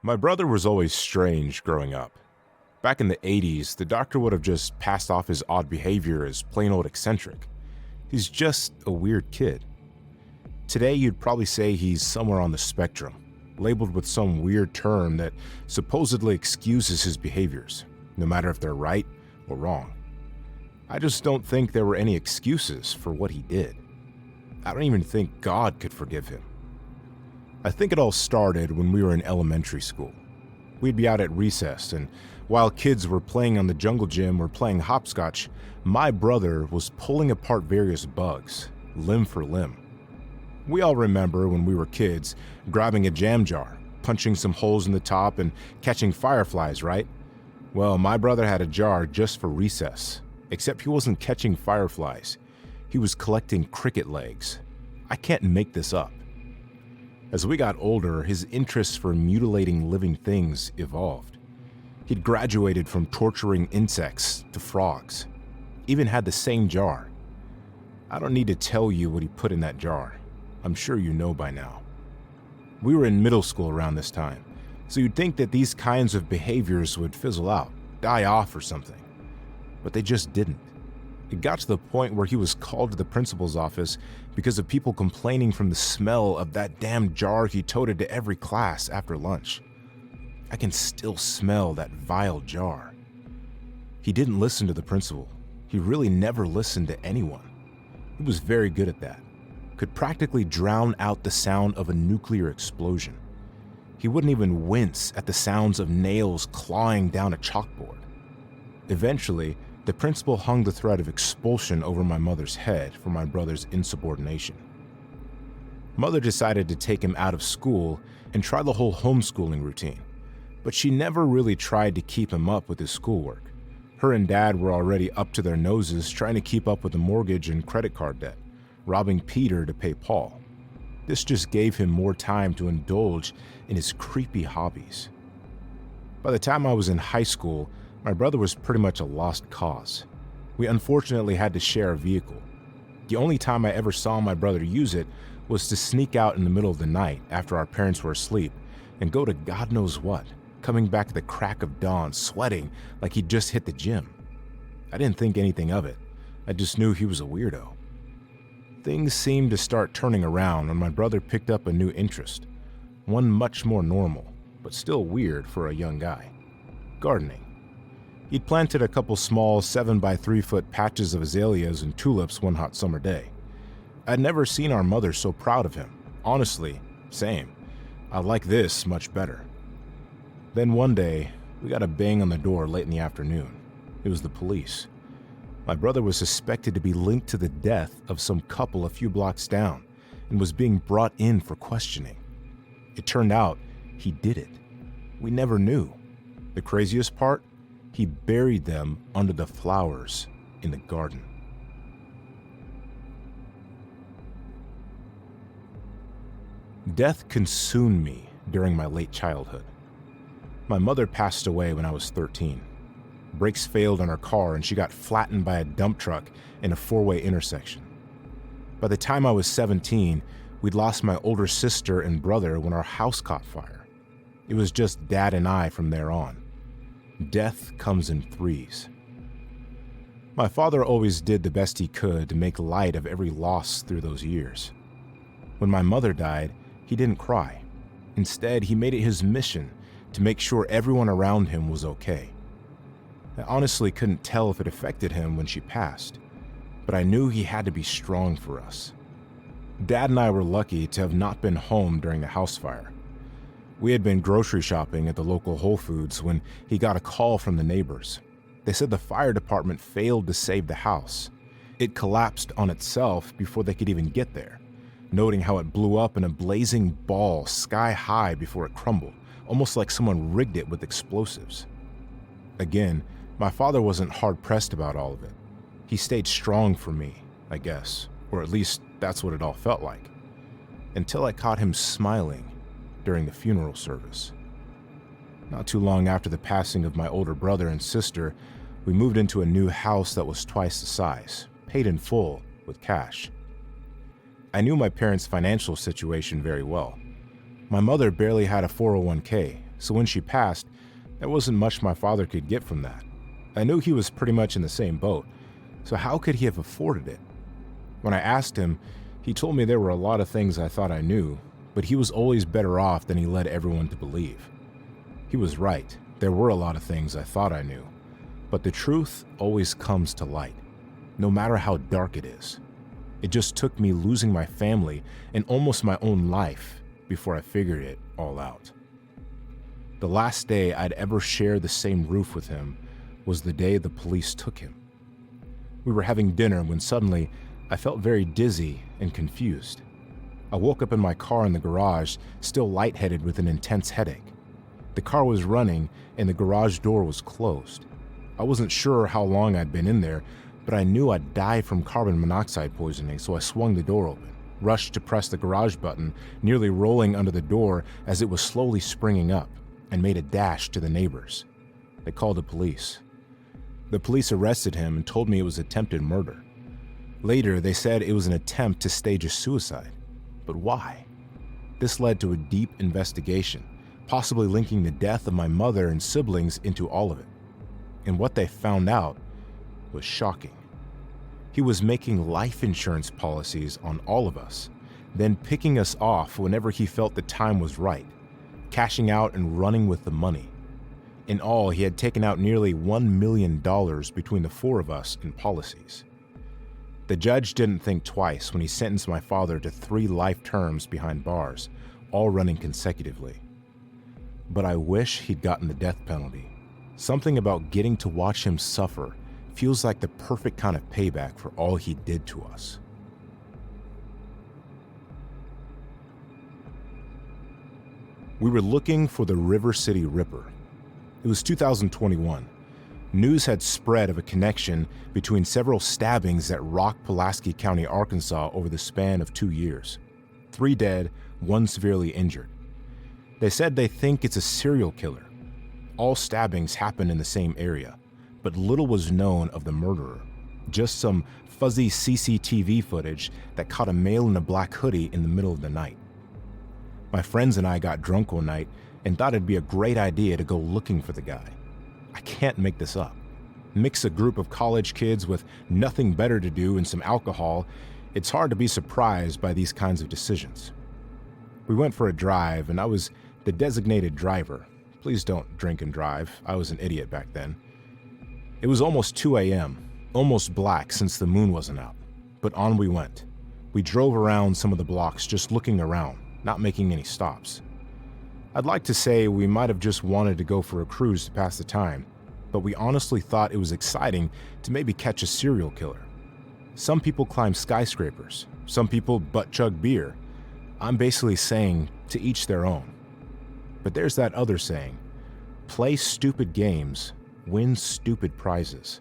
My brother was always strange growing up. Back in the 80s, the doctor would have just passed off his odd behavior as plain old eccentric. He's just a weird kid. Today, you'd probably say he's somewhere on the spectrum, labeled with some weird term that supposedly excuses his behaviors, no matter if they're right or wrong. I just don't think there were any excuses for what he did. I don't even think God could forgive him. I think it all started when we were in elementary school. We'd be out at recess, and while kids were playing on the jungle gym or playing hopscotch, my brother was pulling apart various bugs, limb for limb. We all remember when we were kids grabbing a jam jar, punching some holes in the top, and catching fireflies, right? Well, my brother had a jar just for recess, except he wasn't catching fireflies. He was collecting cricket legs. I can't make this up. As we got older, his interest for mutilating living things evolved. He'd graduated from torturing insects to frogs, even had the same jar. I don't need to tell you what he put in that jar. I'm sure you know by now. We were in middle school around this time, so you'd think that these kinds of behaviors would fizzle out, die off or something. But they just didn't. It got to the point where he was called to the principal's office because of people complaining from the smell of that damn jar he toted to every class after lunch. I can still smell that vile jar. He didn't listen to the principal. He really never listened to anyone. He was very good at that. Could practically drown out the sound of a nuclear explosion. He wouldn't even wince at the sounds of nails clawing down a chalkboard. Eventually, the principal hung the threat of expulsion over my mother's head for my brother's insubordination. Mother decided to take him out of school and try the whole homeschooling routine, but she never really tried to keep him up with his schoolwork. Her and Dad were already up to their noses trying to keep up with the mortgage and credit card debt, robbing Peter to pay Paul. This just gave him more time to indulge in his creepy hobbies. By the time I was in high school, my brother was pretty much a lost cause. We unfortunately had to share a vehicle. The only time I ever saw my brother use it was to sneak out in the middle of the night after our parents were asleep and go to God knows what, coming back at the crack of dawn, sweating like he'd just hit the gym. I didn't think anything of it. I just knew he was a weirdo. Things seemed to start turning around when my brother picked up a new interest, one much more normal, but still weird for a young guy: gardening. He'd planted a couple small 7-by-3-foot patches of azaleas and tulips one hot summer day. I'd never seen our mother so proud of him. Honestly, same. I like this much better. Then one day, we got a bang on the door late in the afternoon. It was the police. My brother was suspected to be linked to the death of some couple a few blocks down and was being brought in for questioning. It turned out he did it. We never knew. The craziest part? He buried them under the flowers in the garden. Death consumed me during my late childhood. My mother passed away when I was 13. Brakes failed on her car and she got flattened by a dump truck in a 4-way intersection. By the time I was 17, we'd lost my older sister and brother when our house caught fire. It was just Dad and I from there on. Death comes in threes. My father always did the best he could to make light of every loss through those years. When my mother died, he didn't cry. Instead, he made it his mission to make sure everyone around him was okay. I honestly couldn't tell if it affected him when she passed, but I knew he had to be strong for us. Dad and I were lucky to have not been home during the house fire. We had been grocery shopping at the local Whole Foods when he got a call from the neighbors. They said the fire department failed to save the house. It collapsed on itself before they could even get there, noting how it blew up in a blazing ball sky high before it crumbled, almost like someone rigged it with explosives. Again, my father wasn't hard-pressed about all of it. He stayed strong for me, I guess, or at least that's what it all felt like, until I caught him smiling during the funeral service. Not too long after the passing of my older brother and sister, we moved into a new house that was twice the size, paid in full with cash. I knew my parents' financial situation very well. My mother barely had a 401k, so when she passed, there wasn't much my father could get from that. I knew he was pretty much in the same boat, so how could he have afforded it? When I asked him, he told me there were a lot of things I thought I knew, but he was always better off than he led everyone to believe. He was right, there were a lot of things I thought I knew, but the truth always comes to light, no matter how dark it is. It just took me losing my family and almost my own life before I figured it all out. The last day I'd ever shared the same roof with him was the day the police took him. We were having dinner when suddenly I felt very dizzy and confused. I woke up in my car in the garage, still lightheaded with an intense headache. The car was running and the garage door was closed. I wasn't sure how long I'd been in there, but I knew I'd die from carbon monoxide poisoning, so I swung the door open, rushed to press the garage button, nearly rolling under the door as it was slowly springing up, and made a dash to the neighbors. They called the police. The police arrested him and told me it was attempted murder. Later, they said it was an attempt to stage a suicide. But why? This led to a deep investigation, possibly linking the death of my mother and siblings into all of it. And what they found out was shocking. He was making life insurance policies on all of us, then picking us off whenever he felt the time was right, cashing out and running with the money. In all, he had taken out nearly $1 million between the four of us in policies. The judge didn't think twice when he sentenced my father to 3 life terms behind bars, all running consecutively. But I wish he'd gotten the death penalty. Something about getting to watch him suffer feels like the perfect kind of payback for all he did to us. We were looking for the River City Ripper. It was 2021. News had spread of a connection between several stabbings that rocked Pulaski County, Arkansas over the span of 2 years. 3 dead, 1 severely injured. They said they think it's a serial killer. All stabbings happened in the same area, but little was known of the murderer. Just some fuzzy CCTV footage that caught a male in a black hoodie in the middle of the night. My friends and I got drunk one night and thought it'd be a great idea to go looking for the guy. I can't make this up. Mix a group of college kids with nothing better to do and some alcohol, it's hard to be surprised by these kinds of decisions. We went for a drive and I was the designated driver. Please don't drink and drive. I was an idiot back then. It was almost 2 a.m., almost black since the moon wasn't out, but on we went. We drove around some of the blocks just looking around, not making any stops. I'd like to say we might have just wanted to go for a cruise to pass the time, but we honestly thought it was exciting to maybe catch a serial killer. Some people climb skyscrapers, some people butt chug beer. I'm basically saying to each their own. But there's that other saying, play stupid games, win stupid prizes.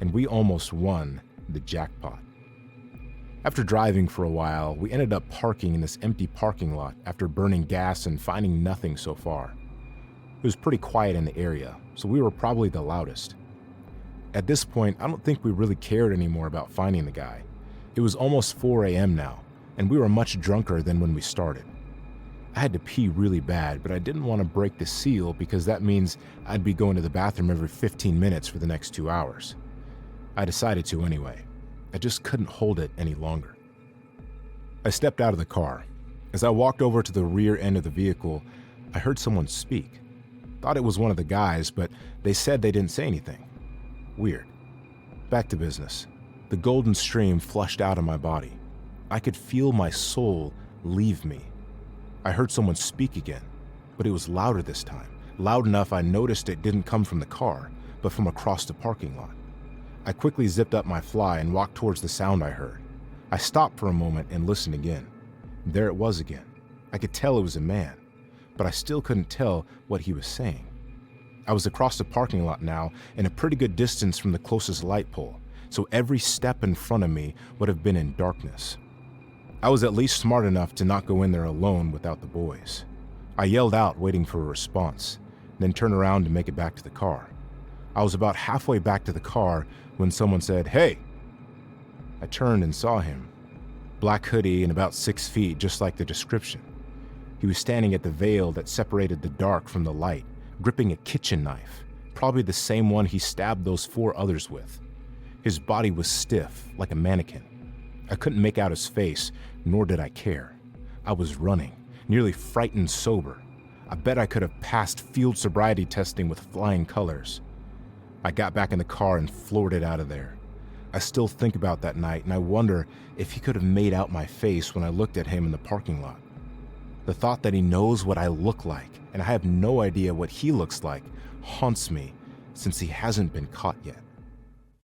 And we almost won the jackpot. After driving for a while, we ended up parking in this empty parking lot after burning gas and finding nothing so far. It was pretty quiet in the area, so we were probably the loudest. At this point, I don't think we really cared anymore about finding the guy. It was almost 4 a.m. now, and we were much drunker than when we started. I had to pee really bad, but I didn't want to break the seal because that means I'd be going to the bathroom every 15 minutes for the next 2 hours. I decided to anyway. I just couldn't hold it any longer. I stepped out of the car. As I walked over to the rear end of the vehicle, I heard someone speak. Thought it was one of the guys, but they said they didn't say anything. Weird. Back to business. The golden stream flushed out of my body. I could feel my soul leave me. I heard someone speak again, but it was louder this time. Loud enough I noticed it didn't come from the car, but from across the parking lot. I quickly zipped up my fly and walked towards the sound I heard. I stopped for a moment and listened again. There it was again. I could tell it was a man, but I still couldn't tell what he was saying. I was across the parking lot now and a pretty good distance from the closest light pole, so every step in front of me would have been in darkness. I was at least smart enough to not go in there alone without the boys. I yelled out, waiting for a response, then turned around to make it back to the car. I was about halfway back to the car when someone said, "Hey!" I turned and saw him. Black hoodie and about 6 feet, just like the description. He was standing at the veil that separated the dark from the light, gripping a kitchen knife, probably the same one he stabbed those 4 others with. His body was stiff, like a mannequin. I couldn't make out his face, nor did I care. I was running, nearly frightened sober. I bet I could have passed field sobriety testing with flying colors. I got back in the car and floored it out of there. I still think about that night, and I wonder if he could have made out my face when I looked at him in the parking lot. The thought that he knows what I look like, and I have no idea what he looks like, haunts me since he hasn't been caught yet.